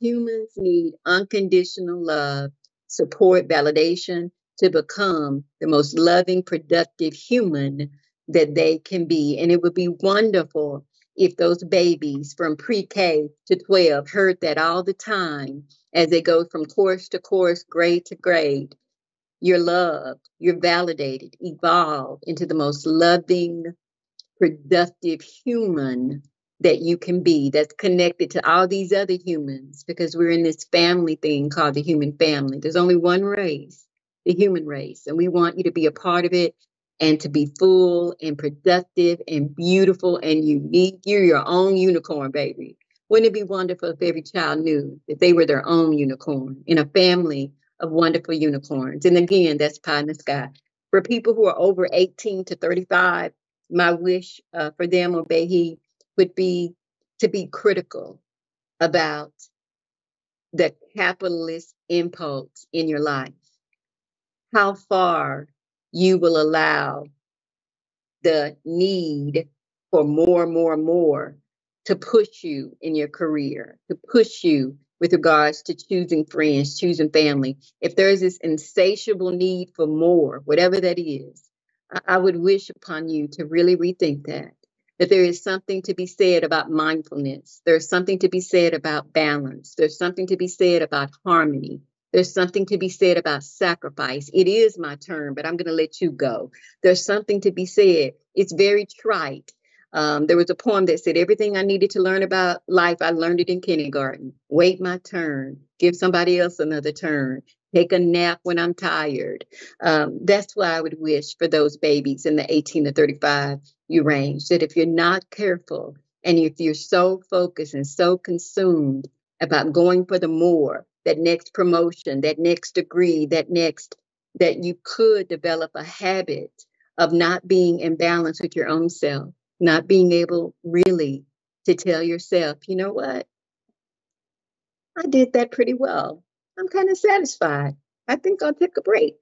Humans need unconditional love, support, validation to become the most loving, productive human that they can be. And it would be wonderful if those babies from pre-K to 12 heard that all the time as they go from course to course, grade to grade. You're loved, you're validated, evolve into the most loving, productive human that you can be, that's connected to all these other humans, because we're in this family thing called the human family. There's only one race, the human race, and we want you to be a part of it and to be full and productive and beautiful and unique. You're your own unicorn, baby. Wouldn't it be wonderful if every child knew that they were their own unicorn in a family of wonderful unicorns? And again, that's pie in the sky. For people who are over 18 to 35, my wish for them, Obehi, would be to be critical about the capitalist impulse in your life. How far you will allow the need for more, more, more to push you in your career, to push you with regards to choosing friends, choosing family. If there's this insatiable need for more, whatever that is, I would wish upon you to really rethink that. That there is something to be said about mindfulness. There's something to be said about balance. There's something to be said about harmony. There's something to be said about sacrifice. It is my turn, but I'm going to let you go. There's something to be said. It's very trite. There was a poem that said, everything I needed to learn about life, I learned it in kindergarten. Wait my turn. Give somebody else another turn. Take a nap when I'm tired. That's why I would wish for those babies in the 18 to 35 you range, that if you're not careful and if you're so focused and so consumed about going for the more, that next promotion, that next degree, that you could develop a habit of not being in balance with your own self, not being able really to tell yourself, you know what? I did that pretty well. I'm kind of satisfied. I think I'll take a break,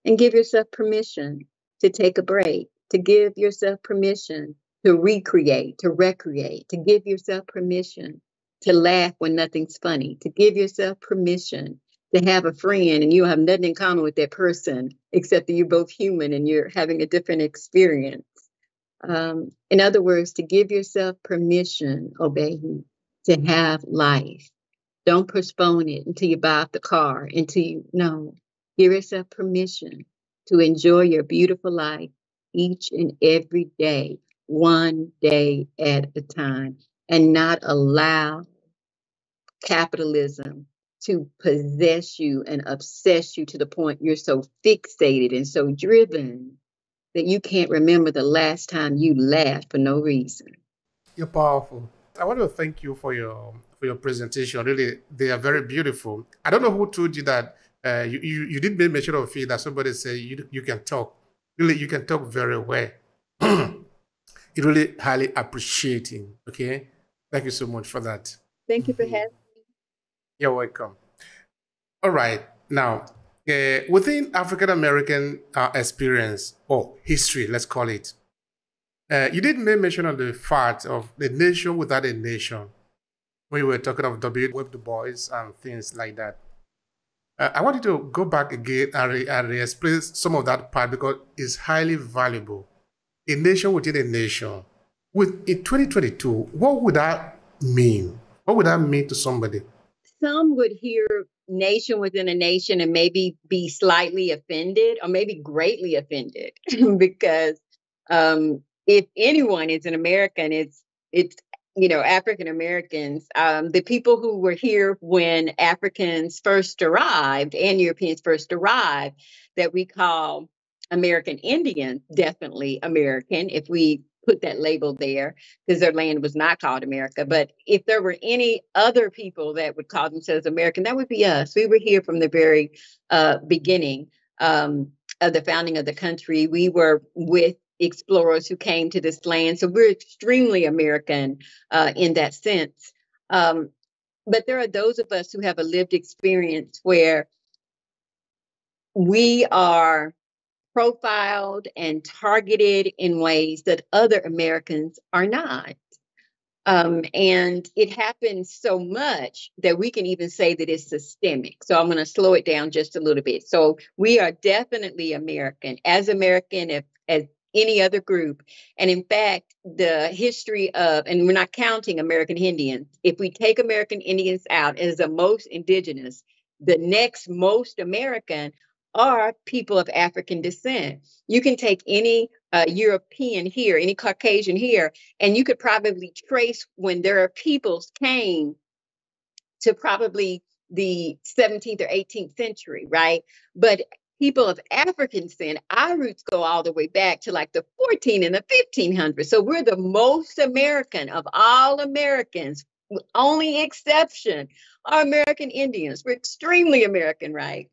and give yourself permission to take a break, to give yourself permission to recreate, to recreate, to give yourself permission to laugh when nothing's funny, to give yourself permission to have a friend and you have nothing in common with that person except that you're both human and you're having a different experience. In other words, to give yourself permission, Obehi, to have life. Don't postpone it until you buy the car, until you know. Give yourself permission to enjoy your beautiful life each and every day, one day at a time, and not allow capitalism to possess you and obsess you to the point you're so fixated and so driven that you can't remember the last time you laughed for no reason. You're powerful. I want to thank you for your presentation. Really, they are very beautiful. I don't know who told you that. You did make mention of it that somebody said you can talk. Really, you can talk very well. It really highly appreciating. Okay, thank you so much for that. Thank you for Mhm. having You're welcome. All right, now within African American experience or history, let's call it. You did make mention of the fact of the nation without a nation. When you were talking of W. Web Du Bois and things like that. I want you to go back again and re-explain some of that part because it's highly valuable. A nation within a nation. With in 2022, what would that mean? What would that mean to somebody? some would hear nation within a nation and maybe be slightly offended or maybe greatly offended because if anyone is an American, it's African Americans, the people who were here when Africans first arrived and Europeans first arrived, that we call American Indians, definitely American if we put that label there, because their land was not called America. But if there were any other people that would call themselves American, that would be us. We were here from the very beginning of the founding of the country. We were with explorers who came to this land. So we're extremely American in that sense. But there are those of us who have a lived experience where we are profiled and targeted in ways that other Americans are not. And it happens so much that we can even say that it's systemic. So I'm going to slow it down just a little bit. So we are definitely American, as as any other group. And in fact, the history of, and we're not counting American Indians, if we take American Indians out as the most indigenous, the next most American are people of African descent. You can take any European here, any Caucasian here, and you could probably trace when their peoples came to probably the 17th or 18th century, right? But people of African descent, our roots go all the way back to like the 14 and the 1500s. So we're the most American of all Americans. Only exception are American Indians. We're extremely American, right?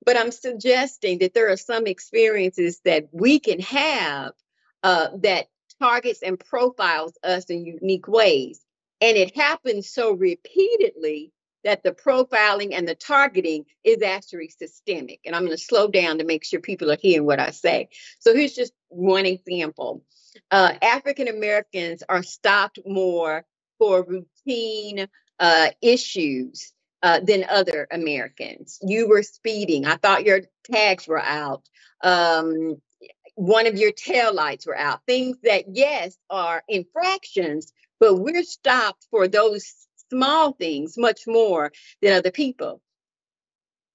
But I'm suggesting that there are some experiences that we can have that targets and profiles us in unique ways. And it happens so repeatedly that the profiling and the targeting is actually systemic. And I'm going to slow down to make sure people are hearing what I say. So here's just one example. African Americans are stopped more for routine issues than other Americans. You were speeding. I thought your tags were out. One of your taillights were out. Things that, yes, are infractions, but we're stopped for those small things much more than other people.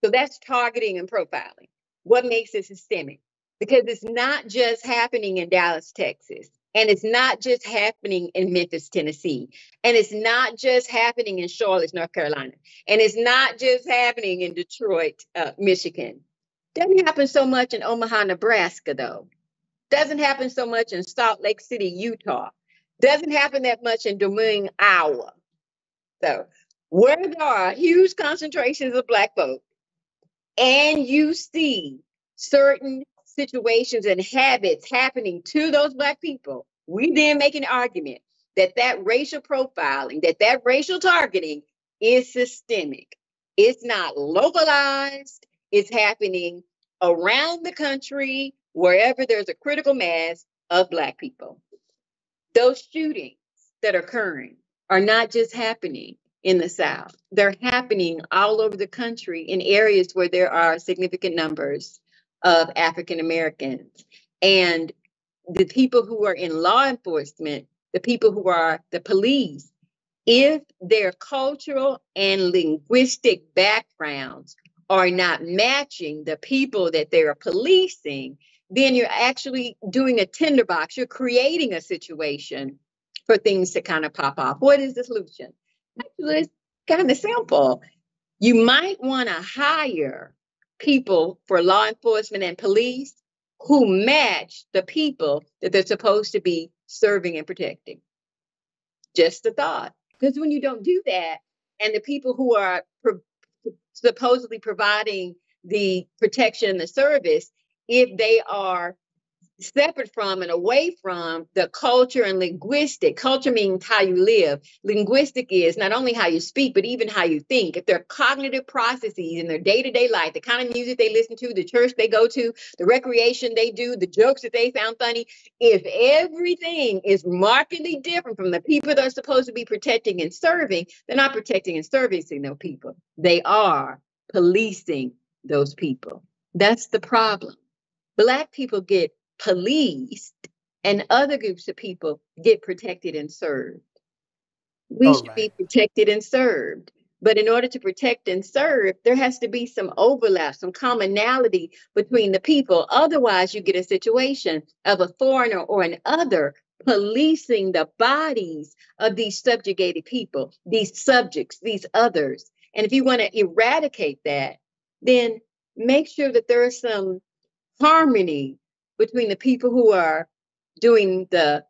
So that's targeting and profiling. What makes it systemic? Because it's not just happening in Dallas, Texas, and it's not just happening in Memphis, Tennessee, and it's not just happening in Charlotte, North Carolina, and it's not just happening in Detroit, Michigan. Doesn't happen so much in Omaha, Nebraska, though. Doesn't happen so much in Salt Lake City, Utah. Doesn't happen that much in Des Moines, Iowa. So where there are huge concentrations of Black folk and you see certain situations and habits happening to those Black people, we then make an argument that that racial profiling, that racial targeting is systemic. It's not localized. It's happening around the country, wherever there's a critical mass of Black people. Those shootings that are occurring are not just happening in the South. They're happening all over the country in areas where there are significant numbers of African Americans. And the people who are in law enforcement, the people who are the police, if their cultural and linguistic backgrounds are not matching the people that they are policing, then you're actually doing a tinderbox. You're creating a situation for things to kind of pop off. What is the solution? Actually, it's kind of simple. You might want to hire people for law enforcement and police who match the people that they're supposed to be serving and protecting. Just a thought. Because when you don't do that, and the people who are supposedly providing the protection and the service, if they are separate from and away from the culture and linguistic. Culture means how you live. Linguistic is not only how you speak, but even how you think. If their cognitive processes in their day-to-day life, the kind of music they listen to, the church they go to, the recreation they do, the jokes that they found funny, if everything is markedly different from the people that are supposed to be protecting and serving, they're not protecting and servicing those people. They are policing those people. That's the problem. Black people get policed and other groups of people get protected and served. We should be protected and served. But in order to protect and serve, there has to be some overlap, some commonality between the people. Otherwise, you get a situation of a foreigner or an other policing the bodies of these subjugated people, these subjects, these others. And if you want to eradicate that, then make sure that there is some harmony between the people who are doing the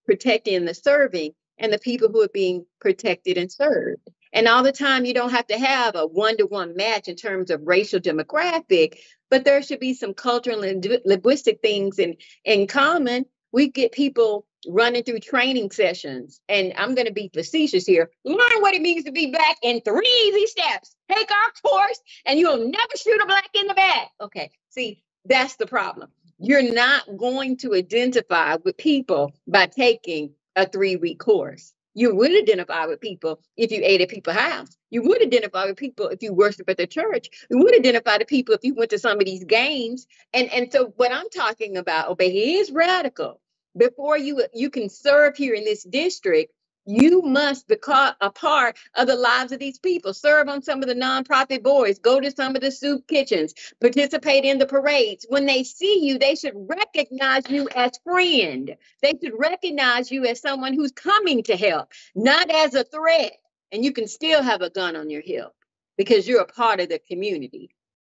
protecting and the serving and the people who are being protected and served. And all the time, you don't have to have a one-to-one match in terms of racial demographic, but there should be some cultural and linguistic things in common. We get people running through training sessions, and I'm going to be facetious here. Learn what it means to be Black in 3 easy steps. Take our course, and you'll never shoot a Black in the back. Okay, see, that's the problem. You're not going to identify with people by taking a 3-week course. You would identify with people if you ate at people's house. You would identify with people if you worship at the church. You would identify with people if you went to some of these games. And so what I'm talking about, Obehi, is radical. Before you can serve here in this district, you must become a part of the lives of these people. Serve on some of the nonprofit boards. Go to some of the soup kitchens. Participate in the parades. When they see you, they should recognize you as friend. They should recognize you as someone who's coming to help, not as a threat. And you can still have a gun on your hip because you're a part of the community.